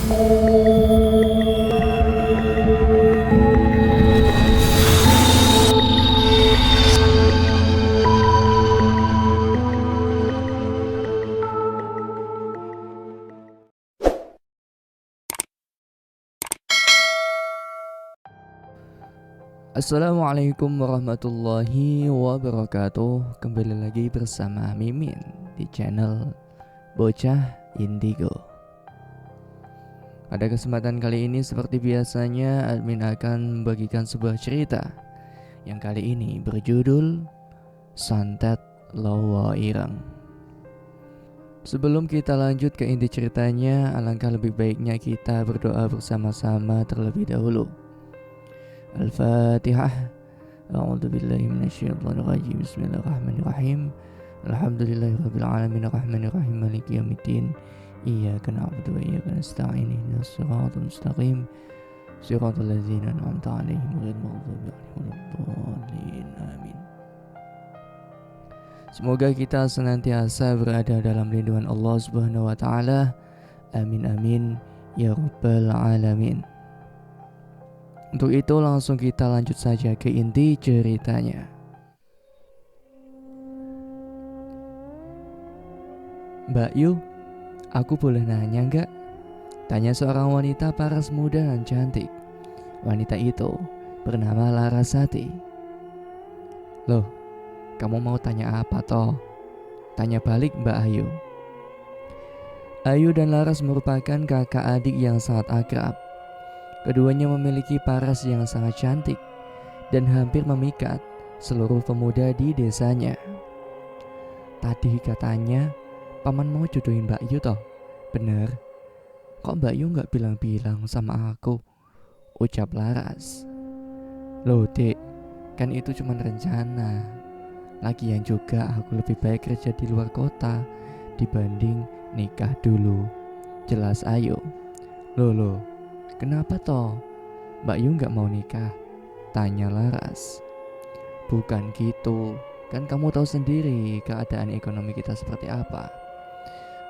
Assalamualaikum warahmatullahi wabarakatuh. Kembali lagi bersama Mimin di channel Bocah Indigo. Pada kesempatan kali ini seperti biasanya admin akan membagikan sebuah cerita yang kali ini berjudul Santet Lowo Ireng. Sebelum kita lanjut ke inti ceritanya, alangkah lebih baiknya kita berdoa bersama-sama terlebih dahulu. Al-Fatihah. A'udzu billahi minasyaitonir rajim. Bismillahirrahmanirrahim. Alhamdulillahirabbil alamin arrahmanir rahim maliki yaumiddin. Iyyaka na'budu wa iyyaka nasta'in ihdinas siratal mustaqim. Siratal ladzina an'amta 'alaihim ghairil maghdubi 'alaihim waladdallin. Amin. Semoga kita senantiasa berada dalam lindungan Allah Subhanahu wa taala. Amin amin ya rabbal alamin. Untuk itu langsung kita lanjut saja ke inti ceritanya. Mbak Yu, aku boleh nanya enggak? Tanya seorang wanita paras muda dan cantik. Wanita itu bernama Larasati. Loh, kamu mau tanya apa toh? Tanya balik Mbak Ayu. Ayu dan Laras merupakan kakak adik yang sangat akrab. Keduanya memiliki paras yang sangat cantik dan hampir memikat seluruh pemuda di desanya. Tadi katanya paman mau jodohin Mbak Yu toh? Bener? Kok Mbak Yu gak bilang-bilang sama aku? Ucap Laras. Loh dek, kan itu cuma rencana. Lagian juga aku lebih baik kerja di luar kota dibanding nikah dulu. Jelas Ayu. Loh, kenapa toh? Mbak Yu gak mau nikah? Tanya Laras. Bukan gitu, kan kamu tahu sendiri keadaan ekonomi kita seperti apa.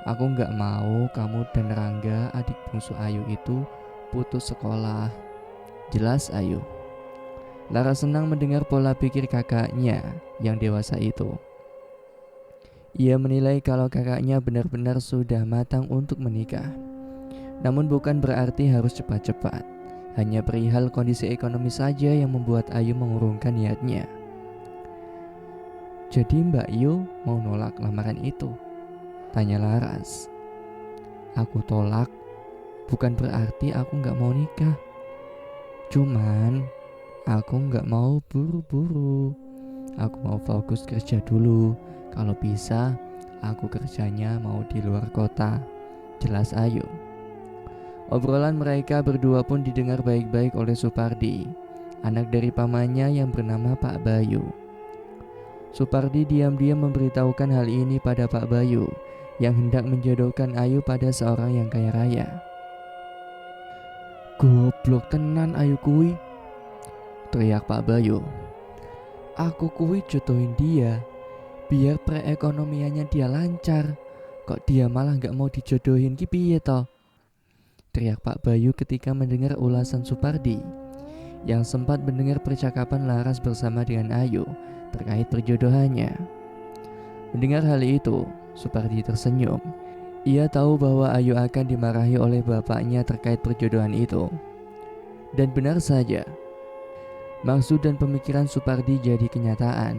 Aku gak mau kamu dan Rangga, adik bungsu Ayu itu, putus sekolah. Jelas Ayu. Laras senang mendengar pola pikir kakaknya yang dewasa itu. Ia menilai kalau kakaknya benar-benar sudah matang untuk menikah. Namun bukan berarti harus cepat-cepat. Hanya perihal kondisi ekonomi saja yang membuat Ayu mengurungkan niatnya. Jadi Mbak Yu mau nolak lamaran itu? Tanya Laras. Aku tolak bukan berarti aku gak mau nikah. Cuman aku gak mau buru-buru. Aku mau fokus kerja dulu. Kalau bisa aku kerjanya mau di luar kota. Jelas Ayu. Obrolan mereka berdua pun didengar baik-baik oleh Supardi, anak dari pamannya yang bernama Pak Bayu. Supardi diam-diam memberitahukan hal ini pada Pak Bayu yang hendak menjodohkan Ayu pada seorang yang kaya raya. Goblok tenan Ayu kui, teriak Pak Bayu. Aku kui jodohin dia biar perekonomiannya dia lancar. Kok dia malah gak mau dijodohin ki piye toh? Teriak Pak Bayu ketika mendengar ulasan Supardi yang sempat mendengar percakapan Laras bersama dengan Ayu terkait perjodohannya. Mendengar hal itu, Supardi tersenyum. Ia tahu bahwa Ayu akan dimarahi oleh bapaknya terkait perjodohan itu. Dan benar saja, maksud dan pemikiran Supardi jadi kenyataan.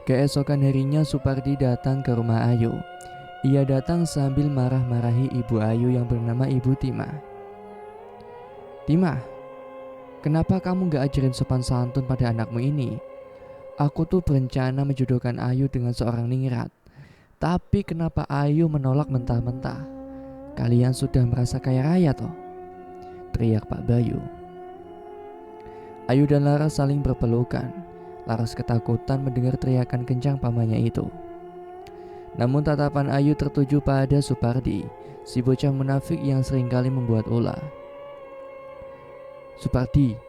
Keesokan harinya Supardi datang ke rumah Ayu. Ia datang sambil marah-marahi ibu Ayu yang bernama Ibu Timah. Timah, kenapa kamu gak ajarin sopan santun pada anakmu ini? Aku tuh berencana menjodohkan Ayu dengan seorang ningrat. Tapi kenapa Ayu menolak mentah-mentah? Kalian sudah merasa kaya raya toh? Teriak Pak Bayu. Ayu dan Laras saling berpelukan. Laras ketakutan mendengar teriakan kencang pamannya itu. Namun tatapan Ayu tertuju pada Supardi, si bocah munafik yang seringkali membuat ulah. Supardi,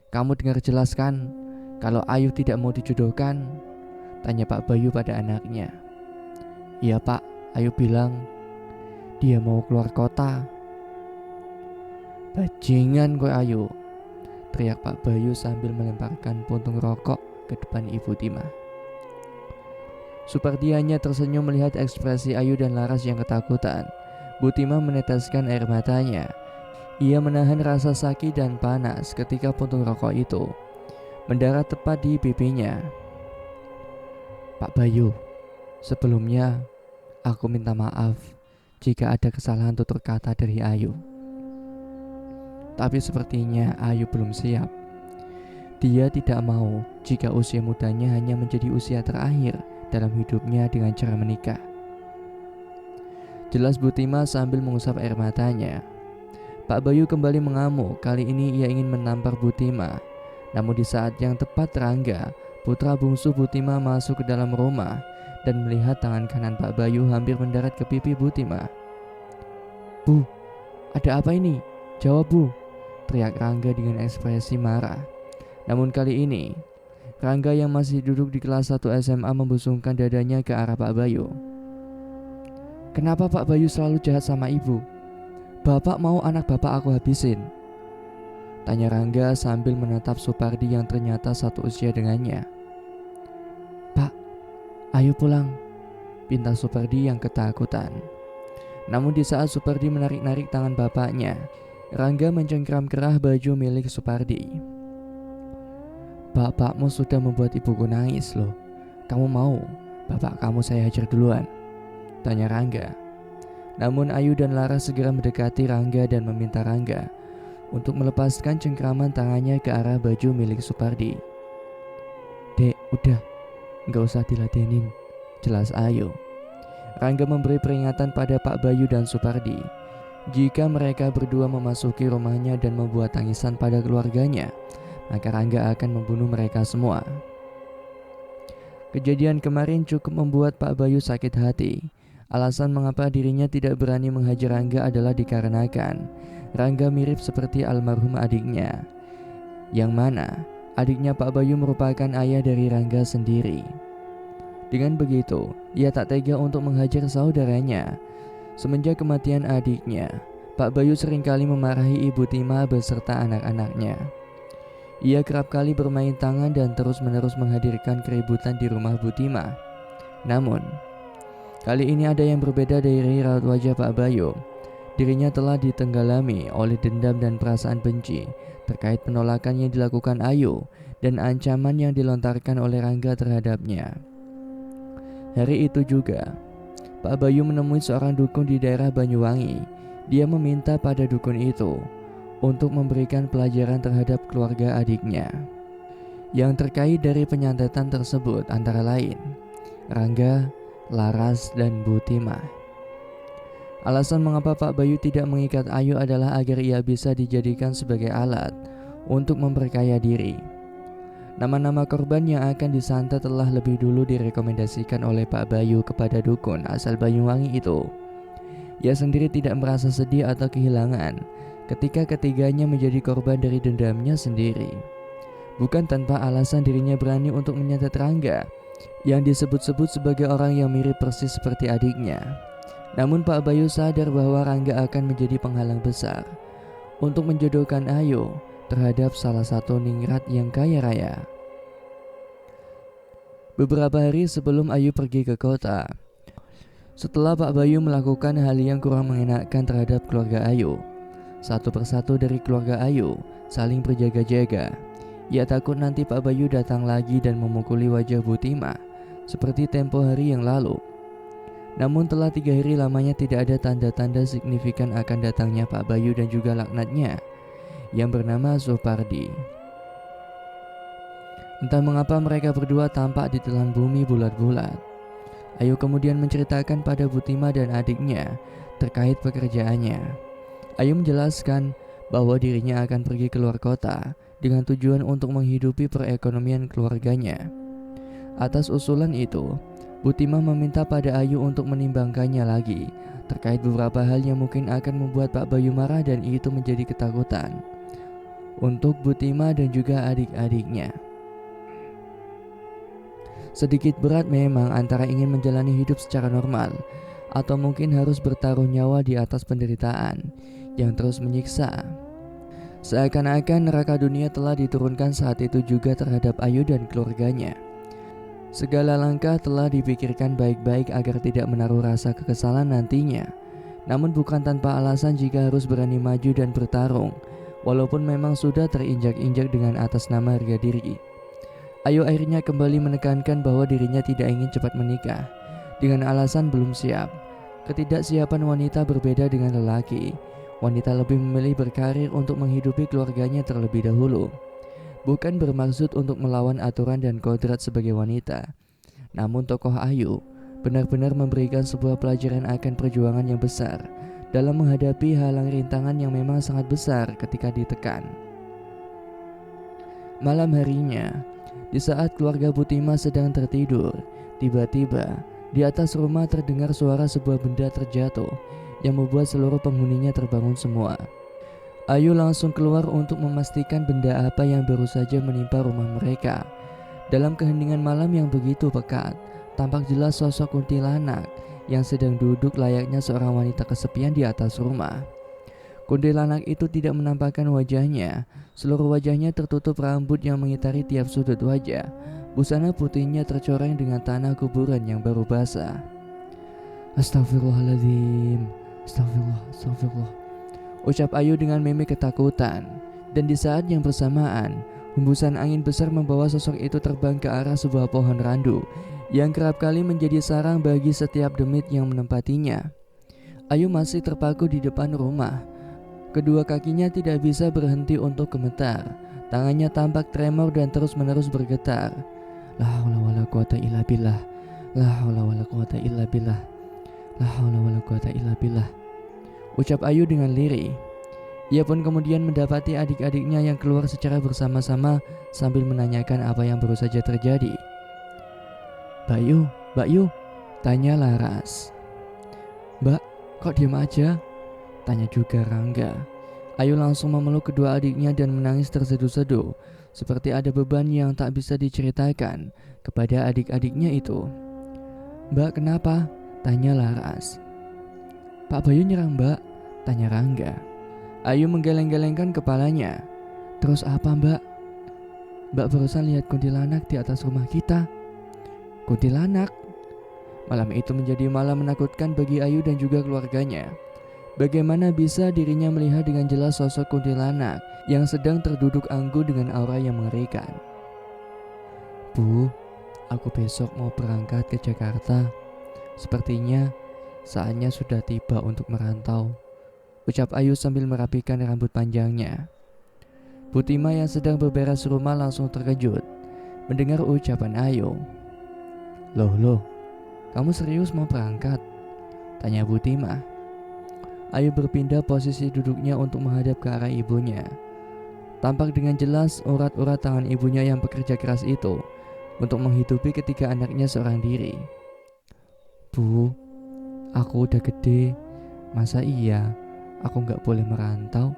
kamu dengar jelas kan kalau Ayu tidak mau dijodohkan? Tanya Pak Bayu pada anaknya. Iya Pak, Ayu bilang dia mau keluar kota. "Bajingan kowe Ayu," teriak Pak Bayu sambil melemparkan puntung rokok ke depan Ibu Tima. Supardi hanya tersenyum melihat ekspresi Ayu dan Laras yang ketakutan. Bu Tima meneteskan air matanya. Ia menahan rasa sakit dan panas ketika puntung rokok itu mendarat tepat di pipinya. "Pak Bayu, sebelumnya aku minta maaf jika ada kesalahan tutur kata dari Ayu. Tapi sepertinya Ayu belum siap. Dia tidak mau jika usia mudanya hanya menjadi usia terakhir dalam hidupnya dengan cara menikah," jelas Bu Tima sambil mengusap air matanya. Pak Bayu kembali mengamuk. Kali ini ia ingin menampar Bu Tima. Namun di saat yang tepat Rangga, putra bungsu Bu Tima, masuk ke dalam rumah dan melihat tangan kanan Pak Bayu hampir mendarat ke pipi Bu Tima. "Bu, ada apa ini? Jawab Bu," teriak Rangga dengan ekspresi marah. Namun kali ini Rangga yang masih duduk di kelas 1 SMA membusungkan dadanya ke arah Pak Bayu. "Kenapa Pak Bayu selalu jahat sama ibu? Bapak mau anak bapak aku habisin?" tanya Rangga sambil menatap Supardi yang ternyata satu usia dengannya. "Pak, ayo pulang," pinta Supardi yang ketakutan. Namun di saat Supardi menarik-narik tangan bapaknya, Rangga mencengkram kerah baju milik Supardi. "Bapakmu sudah membuat ibuku nangis loh. Kamu mau bapak kamu saya hajar duluan?" tanya Rangga. Namun Ayu dan Laras segera mendekati Rangga dan meminta Rangga untuk melepaskan cengkraman tangannya ke arah baju milik Supardi. "Dek, udah, gak usah diladenin," jelas Ayu. Rangga memberi peringatan pada Pak Bayu dan Supardi. Jika mereka berdua memasuki rumahnya dan membuat tangisan pada keluarganya, maka Rangga akan membunuh mereka semua. Kejadian kemarin cukup membuat Pak Bayu sakit hati. Alasan mengapa dirinya tidak berani menghajar Rangga adalah dikarenakan Rangga mirip seperti almarhum adiknya, yang mana adiknya Pak Bayu merupakan ayah dari Rangga sendiri. Dengan begitu, ia tak tega untuk menghajar saudaranya. Semenjak kematian adiknya, Pak Bayu seringkali memarahi Ibu Tima beserta anak-anaknya. Ia kerap kali bermain tangan dan terus-menerus menghadirkan keributan di rumah Bu Tima. Namun, kali ini ada yang berbeda dari raut wajah Pak Bayu. Dirinya telah ditenggelami oleh dendam dan perasaan benci terkait penolakan yang dilakukan Ayu dan ancaman yang dilontarkan oleh Rangga terhadapnya. Hari itu juga, Pak Bayu menemui seorang dukun di daerah Banyuwangi. Dia meminta pada dukun itu untuk memberikan pelajaran terhadap keluarga adiknya. Yang terkait dari penyantetan tersebut antara lain Rangga, Laras, dan Bu Tima. Alasan mengapa Pak Bayu tidak mengikat Ayu adalah agar ia bisa dijadikan sebagai alat untuk memperkaya diri. Nama-nama korban yang akan disantet telah lebih dulu direkomendasikan oleh Pak Bayu kepada dukun asal Banyuwangi itu. Ia sendiri tidak merasa sedih atau kehilangan ketika ketiganya menjadi korban dari dendamnya sendiri. Bukan tanpa alasan dirinya berani untuk menyantet Rangga yang disebut-sebut sebagai orang yang mirip persis seperti adiknya. Namun Pak Bayu sadar bahwa Rangga akan menjadi penghalang besar untuk menjodohkan Ayu terhadap salah satu ningrat yang kaya raya. Beberapa hari sebelum Ayu pergi ke kota, setelah Pak Bayu melakukan hal yang kurang mengenakan terhadap keluarga Ayu, satu persatu dari keluarga Ayu saling berjaga-jaga. Ia takut nanti Pak Bayu datang lagi dan memukuli wajah Bu Tima seperti tempo hari yang lalu. Namun telah 3 hari lamanya tidak ada tanda-tanda signifikan akan datangnya Pak Bayu dan juga laknatnya yang bernama Supardi. Entah mengapa mereka berdua tampak ditelan bumi bulat-bulat. Ayu kemudian menceritakan pada Bu Tima dan adiknya terkait pekerjaannya. Ayu menjelaskan bahwa dirinya akan pergi keluar kota dengan tujuan untuk menghidupi perekonomian keluarganya. Atas usulan itu, Bu Tima meminta pada Ayu untuk menimbangkannya lagi terkait beberapa hal yang mungkin akan membuat Pak Bayu marah, dan itu menjadi ketakutan untuk Bu Tima dan juga adik-adiknya. Sedikit berat memang antara ingin menjalani hidup secara normal atau mungkin harus bertaruh nyawa di atas penderitaan yang terus menyiksa. Seakan-akan neraka dunia telah diturunkan saat itu juga terhadap Ayu dan keluarganya. Segala langkah telah dipikirkan baik-baik agar tidak menaruh rasa kekesalan nantinya. Namun bukan tanpa alasan jika harus berani maju dan bertarung, walaupun memang sudah terinjak-injak dengan atas nama harga diri. Ayu akhirnya kembali menekankan bahwa dirinya tidak ingin cepat menikah, dengan alasan belum siap. Ketidaksiapan wanita berbeda dengan lelaki. Wanita lebih memilih berkarir untuk menghidupi keluarganya terlebih dahulu. Bukan bermaksud untuk melawan aturan dan kodrat sebagai wanita. Namun tokoh Ayu benar-benar memberikan sebuah pelajaran akan perjuangan yang besar dalam menghadapi halang rintangan yang memang sangat besar ketika ditekan. Malam harinya, di saat keluarga Butima sedang tertidur, tiba-tiba di atas rumah terdengar suara sebuah benda terjatuh yang membuat seluruh penghuninya terbangun semua. Ayu langsung keluar untuk memastikan benda apa yang baru saja menimpa rumah mereka. Dalam keheningan malam yang begitu pekat, tampak jelas sosok kuntilanak yang sedang duduk layaknya seorang wanita kesepian di atas rumah. Kuntilanak itu tidak menampakkan wajahnya. Seluruh wajahnya tertutup rambut yang mengitari tiap sudut wajah. Busana putihnya tercoreng dengan tanah kuburan yang baru basah. Astagfirullahaladzim, astagfirullah, ucap Ayu dengan mimik ketakutan. Dan di saat yang bersamaan, hembusan angin besar membawa sosok itu terbang ke arah sebuah pohon randu yang kerap kali menjadi sarang bagi setiap demit yang menempatinya. Ayu masih terpaku di depan rumah. Kedua kakinya tidak bisa berhenti untuk gemetar. Tangannya tampak tremor dan terus-menerus bergetar. La haula wala quwata illa billah. La haula wala quwata illa billah. La haula wala quwata illa billah, ucap Ayu dengan lirih. Ia pun kemudian mendapati adik-adiknya yang keluar secara bersama-sama sambil menanyakan apa yang baru saja terjadi. Mbak Yu, tanya Laras. Mbak, kok diam aja? Tanya juga Rangga. Ayu langsung memeluk kedua adiknya dan menangis terseduh-seduh, seperti ada beban yang tak bisa diceritakan kepada adik-adiknya itu. Mbak, kenapa? Tanya Laras. Pak Bayu nyerang Mbak, tanya Rangga. Ayu menggeleng-gelengkan kepalanya. Terus apa Mbak? Mbak barusan lihat kuntilanak di atas rumah kita. Kuntilanak? Malam itu menjadi malam menakutkan bagi Ayu dan juga keluarganya. Bagaimana bisa dirinya melihat dengan jelas sosok kuntilanak yang sedang terduduk anggun dengan aura yang mengerikan. Bu, aku besok mau berangkat ke Jakarta. Sepertinya saatnya sudah tiba untuk merantau, ucap Ayu sambil merapikan rambut panjangnya. Butima yang sedang beberes rumah langsung terkejut mendengar ucapan Ayu. Loh, kamu serius mau berangkat? Tanya Butima. Ayu berpindah posisi duduknya untuk menghadap ke arah ibunya. Tampak dengan jelas urat-urat tangan ibunya yang bekerja keras itu untuk menghidupi ketiga anaknya seorang diri. Bu, aku udah gede, masa iya aku gak boleh merantau?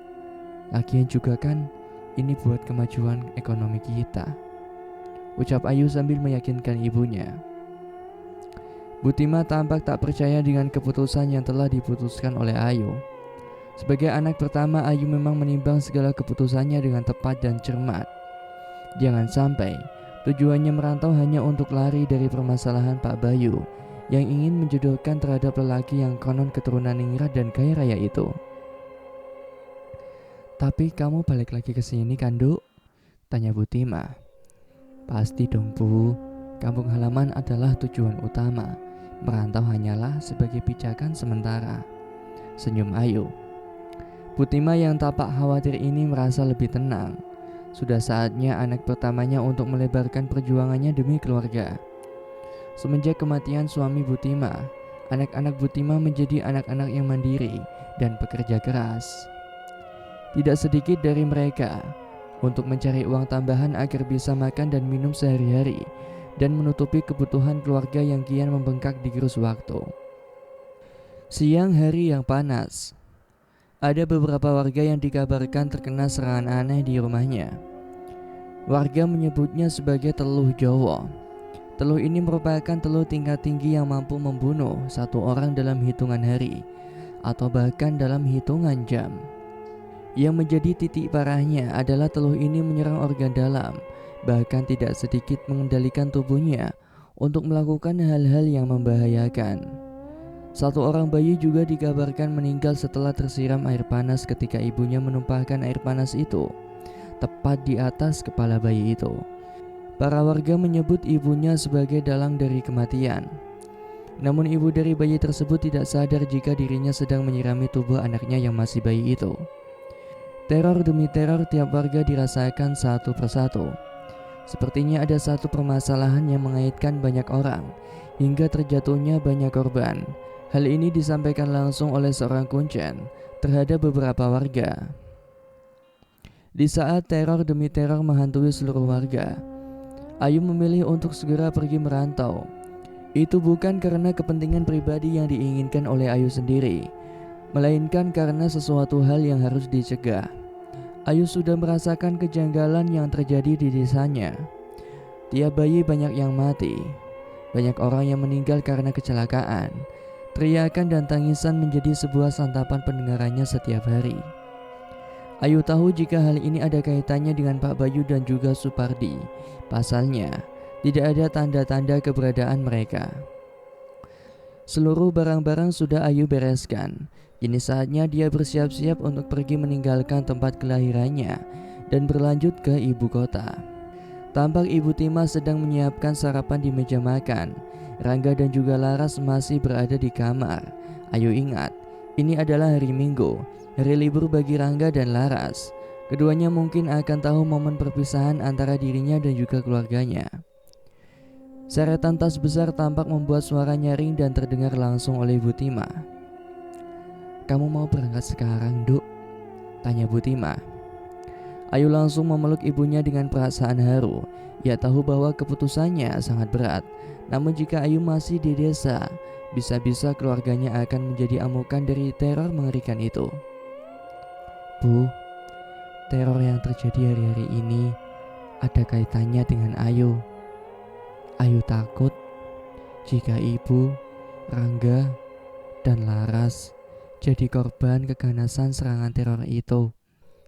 Lagian juga kan ini buat kemajuan ekonomi kita, ucap Ayu sambil meyakinkan ibunya. Butima tampak tak percaya dengan keputusan yang telah diputuskan oleh Ayu. Sebagai anak pertama, Ayu memang menimbang segala keputusannya dengan tepat dan cermat. Jangan sampai tujuannya merantau hanya untuk lari dari permasalahan Pak Bayu yang ingin menjodohkan terhadap lelaki yang konon keturunan ningrat dan kaya raya itu. Tapi kamu balik lagi ke sini kan, Duk? Tanya Butima. Pasti dong, Bu. Kampung halaman adalah tujuan utama. Merantau hanyalah sebagai pijakan sementara, senyum Ayu. Butima yang tampak khawatir ini merasa lebih tenang. Sudah saatnya anak pertamanya untuk melebarkan perjuangannya demi keluarga. Semenjak kematian suami Butima, anak-anak Butima menjadi anak-anak yang mandiri dan bekerja keras. Tidak sedikit dari mereka untuk mencari uang tambahan agar bisa makan dan minum sehari-hari dan menutupi kebutuhan keluarga yang kian membengkak di gerus waktu. Siang hari yang panas, ada beberapa warga yang dikabarkan terkena serangan aneh di rumahnya. Warga menyebutnya sebagai teluh Jawa. Teluh ini merupakan teluh tingkat tinggi yang mampu membunuh satu orang dalam hitungan hari atau bahkan dalam hitungan jam. Yang menjadi titik parahnya adalah teluh ini menyerang organ dalam, bahkan tidak sedikit mengendalikan tubuhnya untuk melakukan hal-hal yang membahayakan. Satu orang bayi juga dikabarkan meninggal setelah tersiram air panas ketika ibunya menumpahkan air panas itu tepat di atas kepala bayi itu. Para warga menyebut ibunya sebagai dalang dari kematian. Namun ibu dari bayi tersebut tidak sadar jika dirinya sedang menyirami tubuh anaknya yang masih bayi itu. Teror demi teror tiap warga dirasakan satu persatu. Sepertinya ada satu permasalahan yang mengaitkan banyak orang hingga terjatuhnya banyak korban. Hal ini disampaikan langsung oleh seorang kuncen terhadap beberapa warga. Di saat teror demi teror menghantui seluruh warga, Ayu memilih untuk segera pergi merantau. Itu bukan karena kepentingan pribadi yang diinginkan oleh Ayu sendiri, melainkan karena sesuatu hal yang harus dicegah. Ayu sudah merasakan kejanggalan yang terjadi di desanya. Tiap bayi banyak yang mati, banyak orang yang meninggal karena kecelakaan. Teriakan dan tangisan menjadi sebuah santapan pendengarannya setiap hari. Ayu tahu jika hal ini ada kaitannya dengan Pak Bayu dan juga Supardi. Pasalnya, tidak ada tanda-tanda keberadaan mereka. Seluruh barang-barang sudah Ayu bereskan. Kini saatnya dia bersiap-siap untuk pergi meninggalkan tempat kelahirannya dan berlanjut ke ibu kota. Tampak Ibu Tima sedang menyiapkan sarapan di meja makan. Rangga dan juga Laras masih berada di kamar. Ayu ingat, ini adalah hari Minggu, hari libur bagi Rangga dan Laras. Keduanya mungkin akan tahu momen perpisahan antara dirinya dan juga keluarganya. Seretan tas besar tampak membuat suara nyaring dan terdengar langsung oleh Bu Tima. "Kamu mau berangkat sekarang, Duk?" tanya Bu Tima. Ayu langsung memeluk ibunya dengan perasaan haru. Ia tahu bahwa keputusannya sangat berat. Namun jika Ayu masih di desa, bisa-bisa keluarganya akan menjadi amukan dari teror mengerikan itu. "Bu, teror yang terjadi hari-hari ini ada kaitannya dengan Ayu. Ayu takut jika ibu, Rangga, dan Laras jadi korban keganasan serangan teror itu,"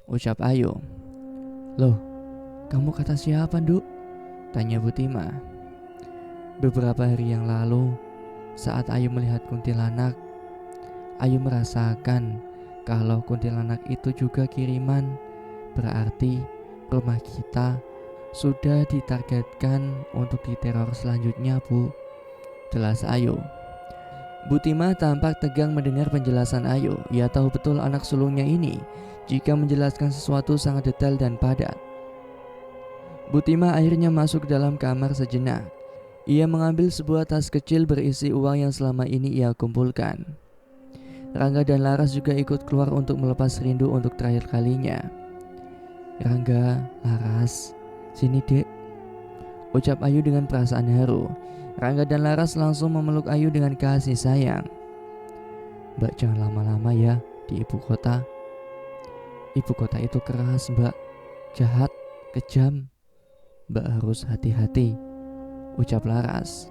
ucap Ayu. "Loh, kamu kata siapa, Nduk?" tanya Bu Tima. Beberapa hari yang lalu, saat Ayu melihat kuntilanak, Ayu merasakan kalau kuntilanak itu juga kiriman. Berarti rumah kita sudah ditargetkan untuk diteror selanjutnya, Bu, jelas Ayu. Bu Tima tampak tegang mendengar penjelasan Ayu. Ia tahu betul anak sulungnya ini jika menjelaskan sesuatu sangat detail dan padat. Bu Tima akhirnya masuk dalam kamar sejenak. Ia mengambil sebuah tas kecil berisi uang yang selama ini ia kumpulkan. Rangga dan Laras juga ikut keluar untuk melepas rindu untuk terakhir kalinya. "Rangga, Laras, sini dek," ucap Ayu dengan perasaan haru. Rangga dan Laras langsung memeluk Ayu dengan kasih sayang. "Mbak jangan lama-lama ya di ibu kota. Ibu kota itu keras, Mbak, jahat, kejam. Mbak harus hati-hati," ucap Laras.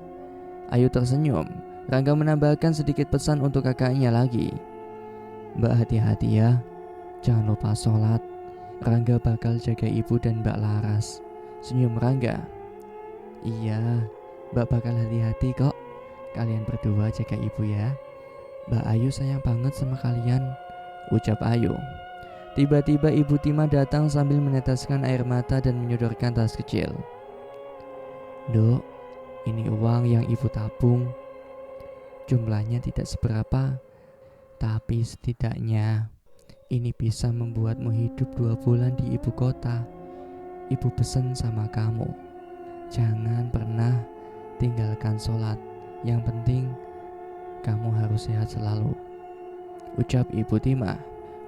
Ayu tersenyum. Rangga menambahkan sedikit pesan untuk kakaknya lagi. "Mbak hati-hati ya, jangan lupa sholat. Rangga bakal jaga ibu dan Mbak Laras," senyum Rangga. "Iya, Mbak bakal hati-hati kok. Kalian berdua jaga ibu ya. Mbak Ayu sayang banget sama kalian," ucap Ayu. Tiba-tiba Ibu Tima datang sambil meneteskan air mata dan menyodorkan tas kecil. "Dok, ini uang yang ibu tabung. Jumlahnya tidak seberapa, tapi setidaknya ini bisa membuatmu hidup 2 bulan di ibu kota. Ibu pesan sama kamu, jangan pernah tinggalkan sholat. Yang penting kamu harus sehat selalu," ucap Ibu Tima.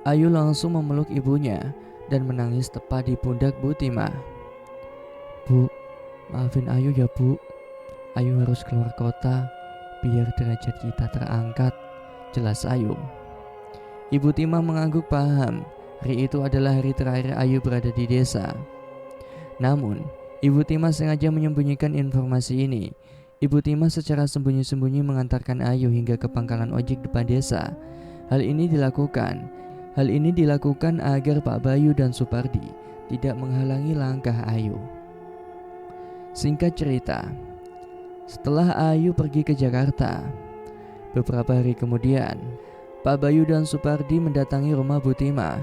Ayu langsung memeluk ibunya dan menangis tepat di pundak Bu Tima. "Bu, maafin Ayu ya, Bu. Ayu harus keluar kota biar derajat kita terangkat," jelas Ayu. Ibu Tima mengangguk paham. Hari itu adalah hari terakhir Ayu berada di desa. Namun, Ibu Tima sengaja menyembunyikan informasi ini. Ibu Tima secara sembunyi-sembunyi mengantarkan Ayu hingga ke pangkalan ojek depan desa. Hal ini dilakukan Hal ini dilakukan agar Pak Bayu dan Supardi tidak menghalangi langkah Ayu. Singkat cerita, setelah Ayu pergi ke Jakarta, beberapa hari kemudian Pak Bayu dan Supardi mendatangi rumah Butimah.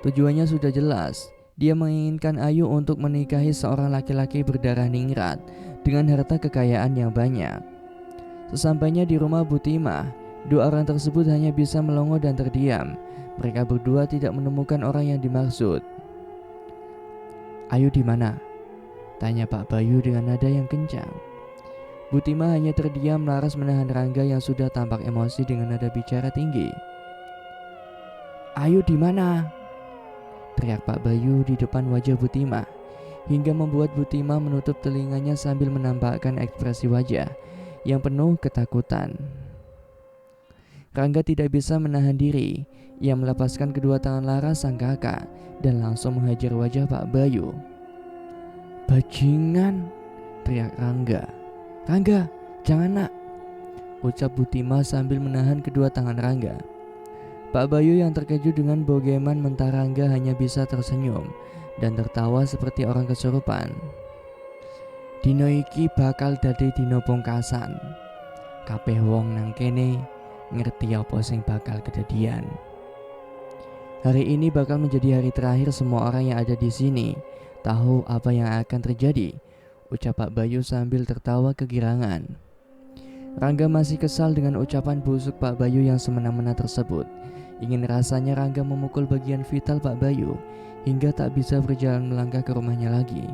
Tujuannya sudah jelas, dia menginginkan Ayu untuk menikahi seorang laki-laki berdarah ningrat dengan harta kekayaan yang banyak. Sesampainya di rumah Butimah, dua orang tersebut hanya bisa melongo dan terdiam. Mereka berdua tidak menemukan orang yang dimaksud. "Ayu di mana?" tanya Pak Bayu dengan nada yang kencang. Butimah hanya terdiam laras menahan Rangga yang sudah tampak emosi dengan nada bicara tinggi. "Ayu di mana?" teriak Pak Bayu di depan wajah Butimah, hingga membuat Butimah menutup telinganya sambil menampakkan ekspresi wajah yang penuh ketakutan. Rangga tidak bisa menahan diri. Ia melepaskan kedua tangan laras sang kakak dan langsung menghajar wajah Pak Bayu. "Bajingan!" teriak Rangga. "Rangga, jangan nak!" ucap Butimah sambil menahan kedua tangan Rangga. Pak Bayu yang terkejut dengan bogeman mentah Rangga hanya bisa tersenyum dan tertawa seperti orang kesurupan. "Dino iki bakal dadi dino pungkasan. Kabeh wong nang kene ngerti apa sing bakal kedadian. Hari ini bakal menjadi hari terakhir semua orang yang ada di sini tahu apa yang akan terjadi," ucap Pak Bayu sambil tertawa kegirangan. Rangga masih kesal dengan ucapan busuk Pak Bayu yang semena-mena tersebut. Ingin rasanya Rangga memukul bagian vital Pak Bayu hingga tak bisa berjalan melangkah ke rumahnya lagi.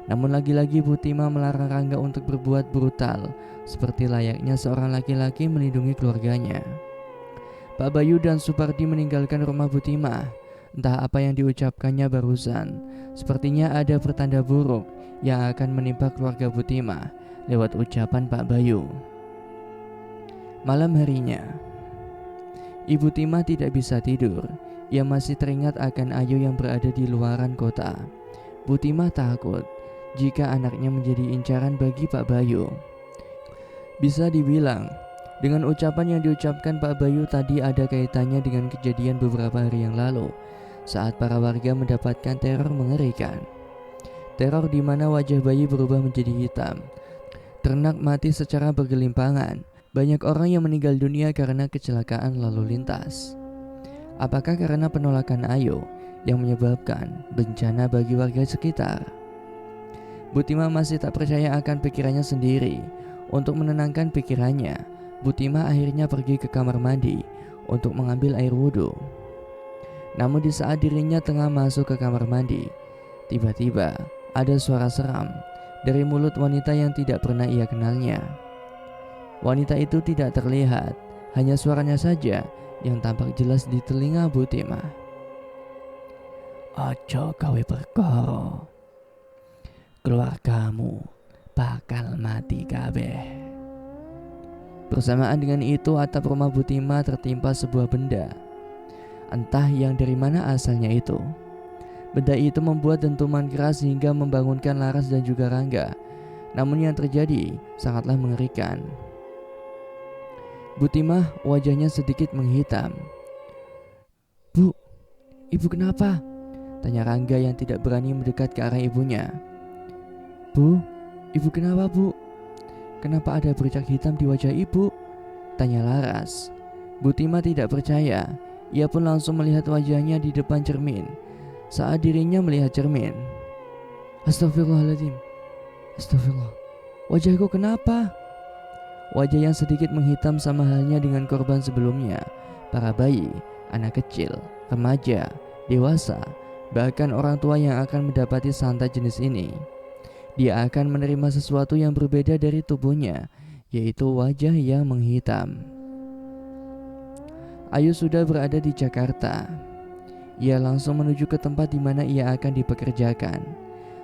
Namun lagi-lagi Butimah melarang Rangga untuk berbuat brutal, seperti layaknya seorang laki-laki melindungi keluarganya. Pak Bayu dan Supardi meninggalkan rumah Butimah. Entah apa yang diucapkannya barusan. Sepertinya ada pertanda buruk yang akan menimpa keluarga Butimah lewat ucapan Pak Bayu. Malam harinya, Ibu Timah tidak bisa tidur. Ia masih teringat akan Ayu yang berada di luaran kota. Bu Timah takut jika anaknya menjadi incaran bagi Pak Bayu. Bisa dibilang, dengan ucapan yang diucapkan Pak Bayu tadi ada kaitannya dengan kejadian beberapa hari yang lalu saat para warga mendapatkan teror mengerikan. Teror di mana wajah bayi berubah menjadi hitam, ternak mati secara bergelimpangan, banyak orang yang meninggal dunia karena kecelakaan lalu lintas. Apakah karena penolakan Ayu yang menyebabkan bencana bagi warga sekitar? Butimah masih tak percaya akan pikirannya sendiri. Untuk menenangkan pikirannya, Butimah akhirnya pergi ke kamar mandi untuk mengambil air wudhu. Namun di saat dirinya tengah masuk ke kamar mandi, tiba-tiba ada suara seram dari mulut wanita yang tidak pernah ia kenalnya. Wanita itu tidak terlihat, hanya suaranya saja yang tampak jelas di telinga Butimah. "Ojo gawe perkara, keluargamu bakal mati kabeh." Bersamaan dengan itu, atap rumah Butimah tertimpa sebuah benda. Entah yang dari mana asalnya itu. Benda itu membuat dentuman keras hingga membangunkan Laras dan juga Rangga. Namun yang terjadi sangatlah mengerikan. Butimah wajahnya sedikit menghitam. "Bu, ibu kenapa?" tanya Rangga yang tidak berani mendekat ke arah ibunya. "Bu, ibu kenapa bu? Kenapa ada bercak hitam di wajah ibu?" tanya Laras. Butimah tidak percaya. Ia pun langsung melihat wajahnya di depan cermin. Saat dirinya melihat cermin, "Astagfirullahaladzim, astagfirullah, wajahku kenapa?" Wajah yang sedikit menghitam sama halnya dengan korban sebelumnya. Para bayi, anak kecil, remaja, dewasa, bahkan orang tua yang akan mendapati santet jenis ini. Dia akan menerima sesuatu yang berbeda dari tubuhnya, yaitu wajah yang menghitam. Ayu sudah berada di Jakarta. Ia langsung menuju ke tempat di mana ia akan dipekerjakan.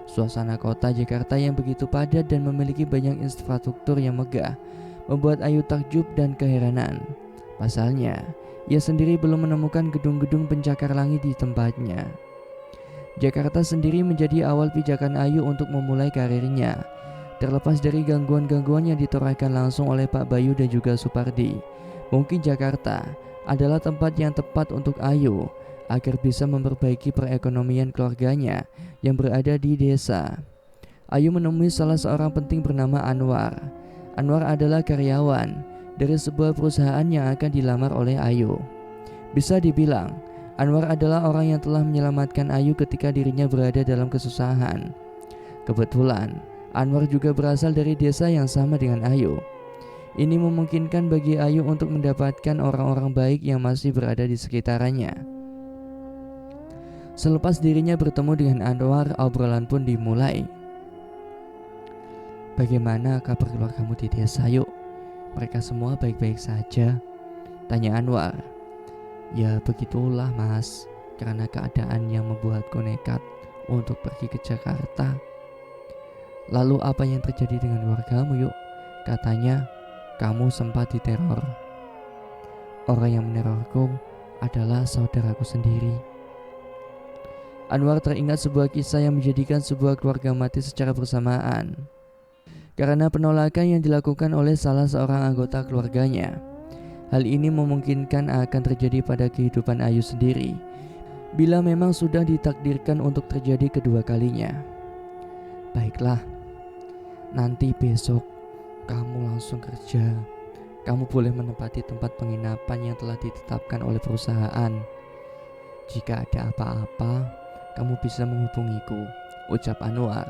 Suasana kota Jakarta yang begitu padat dan memiliki banyak infrastruktur yang megah membuat Ayu takjub dan keheranan. Pasalnya, ia sendiri belum menemukan gedung-gedung pencakar langit di tempatnya. Jakarta sendiri menjadi awal pijakan Ayu untuk memulai karirnya. Terlepas dari gangguan-gangguan yang ditorehkan langsung oleh Pak Bayu dan juga Supardi, mungkin Jakarta adalah tempat yang tepat untuk Ayu agar bisa memperbaiki perekonomian keluarganya yang berada di desa. Ayu menemui salah seorang penting bernama Anwar. Anwar adalah karyawan dari sebuah perusahaan yang akan dilamar oleh Ayu. Bisa dibilang, Anwar adalah orang yang telah menyelamatkan Ayu ketika dirinya berada dalam kesusahan. Kebetulan, Anwar juga berasal dari desa yang sama dengan Ayu. Ini memungkinkan bagi Ayu untuk mendapatkan orang-orang baik yang masih berada di sekitarnya. Selepas dirinya bertemu dengan Anwar, obrolan pun dimulai. "Bagaimana kabar keluargamu di desa, Yuk? Mereka semua baik-baik saja?" tanya Anwar. "Ya begitulah mas, karena keadaan yang membuatku nekat untuk pergi ke Jakarta." "Lalu apa yang terjadi dengan keluargamu, Yuk? Katanya kamu sempat diteror." "Orang yang menerorku adalah saudaraku sendiri." Anwar teringat sebuah kisah yang menjadikan sebuah keluarga mati secara bersamaan karena penolakan yang dilakukan oleh salah seorang anggota keluarganya. Hal ini memungkinkan akan terjadi pada kehidupan Ayu sendiri bila memang sudah ditakdirkan untuk terjadi kedua kalinya. "Baiklah, nanti besok kamu langsung kerja. Kamu boleh menempati tempat penginapan yang telah ditetapkan oleh perusahaan. Jika ada apa-apa, kamu bisa menghubungiku," ucap Anwar.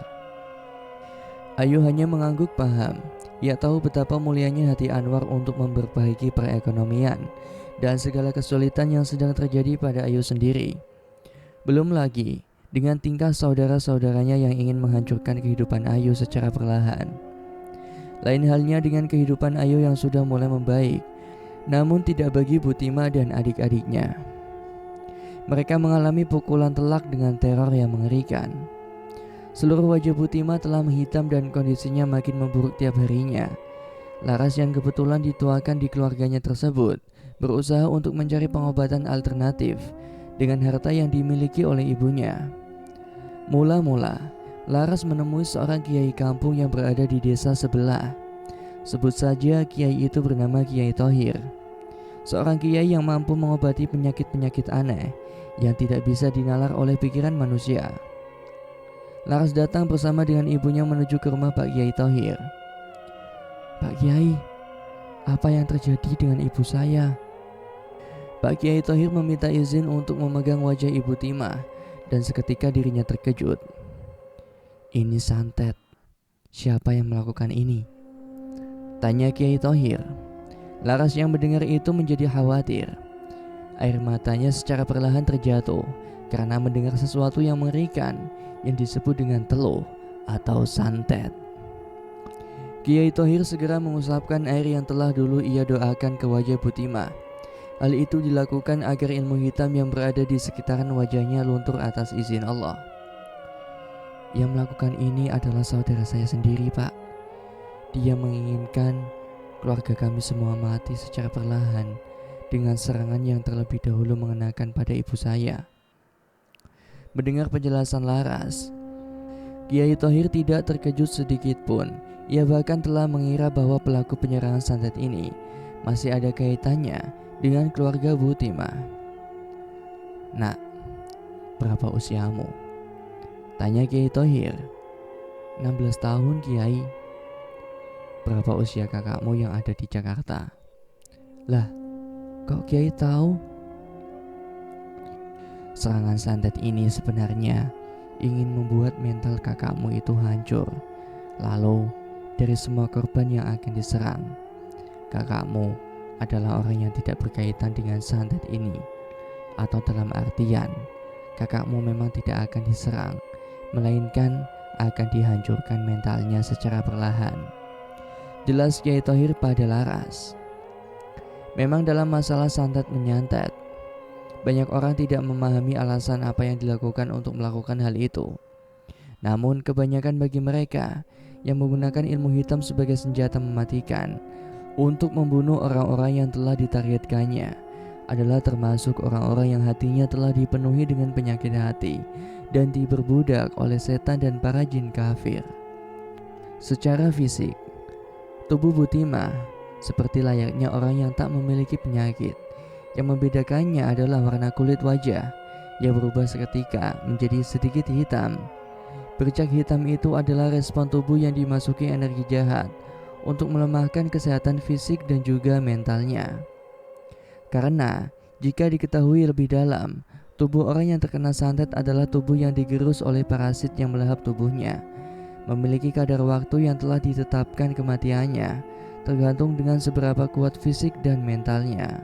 Ayu hanya mengangguk paham. Ia tahu betapa mulianya hati Anwar untuk memperbaiki perekonomian dan segala kesulitan yang sedang terjadi pada Ayu sendiri. Belum lagi dengan tingkah saudara-saudaranya yang ingin menghancurkan kehidupan Ayu secara perlahan. Lain halnya dengan kehidupan Ayu yang sudah mulai membaik, namun tidak bagi Butima dan adik-adiknya. Mereka mengalami pukulan telak dengan teror yang mengerikan. Seluruh wajah Butima telah menghitam dan kondisinya makin memburuk tiap harinya. Laras yang kebetulan dituakan di keluarganya tersebut berusaha untuk mencari pengobatan alternatif dengan harta yang dimiliki oleh ibunya. Mula-mula, Laras menemui seorang kiai kampung yang berada di desa sebelah. Sebut saja kiai itu bernama Kiai Thohir. Seorang kiai yang mampu mengobati penyakit-penyakit aneh yang tidak bisa dinalar oleh pikiran manusia. Laras datang bersama dengan ibunya menuju ke rumah Pak Kiai Thohir. "Pak Kiai, apa yang terjadi dengan ibu saya?" Pak Kiai Thohir meminta izin untuk memegang wajah Ibu Timah dan seketika dirinya terkejut. "Ini santet. Siapa yang melakukan ini?" tanya Kiai Thohir. Laras yang mendengar itu menjadi khawatir. Air matanya secara perlahan terjatuh karena mendengar sesuatu yang mengerikan yang disebut dengan teluh atau santet. Kiai Thohir segera mengusapkan air yang telah dulu ia doakan ke wajah Butima. Hal itu dilakukan agar ilmu hitam yang berada di sekitaran wajahnya luntur atas izin Allah. "Yang melakukan ini adalah saudara saya sendiri, Pak. Dia menginginkan keluarga kami semua mati secara perlahan dengan serangan yang terlebih dahulu mengenakan pada ibu saya." Mendengar penjelasan Laras, Kiai Thohir tidak terkejut sedikit pun. Ia bahkan telah mengira bahwa pelaku penyerangan santet ini masih ada kaitannya dengan keluarga Butima. "Nak, berapa usiamu?" tanya Kiai Thohir. 16 tahun, Kiai." "Berapa usia kakakmu yang ada di Jakarta?" "Lah, kok Kiai tahu?" "Serangan santet ini sebenarnya ingin membuat mental kakakmu itu hancur. Lalu dari semua korban yang akan diserang, kakakmu adalah orang yang tidak berkaitan dengan santet ini. Atau dalam artian, kakakmu memang tidak akan diserang, melainkan akan dihancurkan mentalnya secara perlahan," jelas Kiai Thohir pada Laras. Memang dalam masalah santet menyantet, banyak orang tidak memahami alasan apa yang dilakukan untuk melakukan hal itu. Namun kebanyakan bagi mereka yang menggunakan ilmu hitam sebagai senjata mematikan untuk membunuh orang-orang yang telah ditargetkannya adalah termasuk orang-orang yang hatinya telah dipenuhi dengan penyakit hati dan diperbudak oleh setan dan para jin kafir. Secara fisik, tubuh Butima seperti layaknya orang yang tak memiliki penyakit Yang membedakannya adalah warna kulit wajah yang berubah seketika menjadi sedikit hitam. Bercak hitam itu adalah respon tubuh yang dimasuki energi jahat untuk melemahkan kesehatan fisik dan juga mentalnya. Karena jika diketahui lebih dalam, tubuh orang yang terkena santet adalah tubuh yang digerus oleh parasit yang melahap tubuhnya, memiliki kadar waktu yang telah ditetapkan kematiannya, tergantung dengan seberapa kuat fisik dan mentalnya.